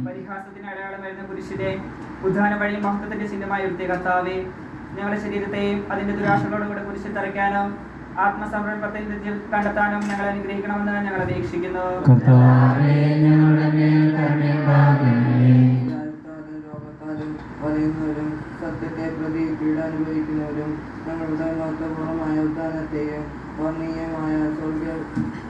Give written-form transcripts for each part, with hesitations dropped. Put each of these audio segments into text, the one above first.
പരിഹാസത്തിന് അടയാളമായിരുന്ന പുരുഷന്റെ ഉദ്ധാന വഴി മഹത്വത്തിന്റെ ചിഹ്നമായി ഉയർത്തിയ കർത്താവേ, ഞങ്ങളുടെ ശരീരത്തെയും അതിന്റെ ദുരാശകളോടുകൂടെ കുരിശിൽ തറയ്ക്കാനും ആത്മസമർപ്പണത്തിൽ കണ്ടെത്താനും ഞങ്ങളെ അനുഗ്രഹിക്കണമെന്ന് ഞങ്ങൾ അപേക്ഷിക്കുന്നു. വലയുന്നവരും സത്യത്തെ പ്രതി പീഡ അനുഭവിക്കുന്നവരും ഞങ്ങളുടെ മഹത്വപൂർണമായ ഉദ്ധാനത്തെയും വർണ്ണീയമായ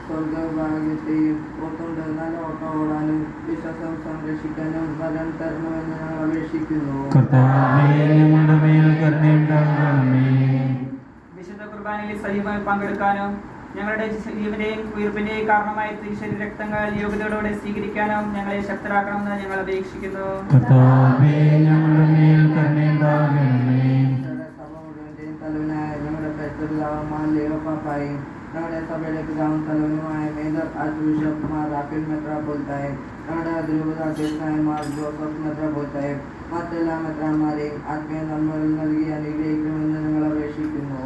സ്വർഗഭാഗ്യത്തെയും ഓർത്തുകൊണ്ട് നല്ല ഓട്ടം ഓടാനും വിശ്വാസം സംരക്ഷിക്കാനും വരം തരണമെന്ന് ഞങ്ങൾ അപേക്ഷിക്കുന്നു. വിശുദ്ധ കുർബാനയിൽ സജീവമായി പങ്കെടുക്കാനും ഞങ്ങളുടെ ജീവന്റെയും ഉയർപ്പിന്റെയും കാരണമായ തിരുശരീര രക്തങ്ങൾ യോഗ്യതയോടെ സ്വീകരിക്കാനും ഞങ്ങളെ ശക്തരാക്കണമെന്ന് ഞങ്ങൾ അപേക്ഷിക്കുന്നു. തലവനായ ഞങ്ങളുടെ പാപ്പായും ഞങ്ങളുടെ സഭയുടെ പിതാവും തലവനുമായ major arch bishop Mar Raphael മെത്രാപ്പൊലീത്തായും ഞങ്ങളുടെ അതിരൂപത അധ്യക്ഷനായ മാർ ജോസഫ് മെത്രാപ്പൊലീത്തായും മറ്റെല്ലാ മെത്രാന്മാരെയും ആത്മീയ നന്മകൾ നൽകി അനുഗ്രഹിക്കണമെന്ന് ഞങ്ങൾ അപേക്ഷിക്കുന്നു.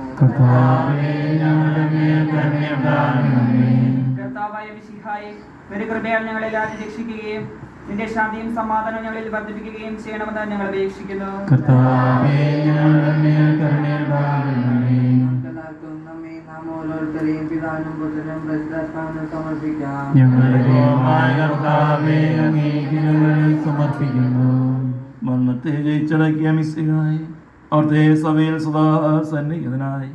കർത്താവായ മിശിഹായേ, നിന്റെ കൃപയാൽ ഞങ്ങളെല്ലാവരും രക്ഷിക്കുകയും നിന്റെ ശാന്തിയും സമാധാനവും ഞങ്ങളിൽ വർദ്ധിപ്പിക്കുകയും ചെയ്യണമെന്ന് ഞങ്ങൾ അപേക്ഷിക്കുന്നു. ഓരോരുത്തരെയും പിതാവിനും പുത്രനും പരിശുദ്ധാത്മാവിനും സമർപ്പിക്കാം. സമർപ്പിക്കുന്നു. മരണത്തെ ജയിച്ചടക്കിയ മിശിഹായേ, അവിടുത്തെ സഭയിൽ സദാ സന്നിഹിതനായി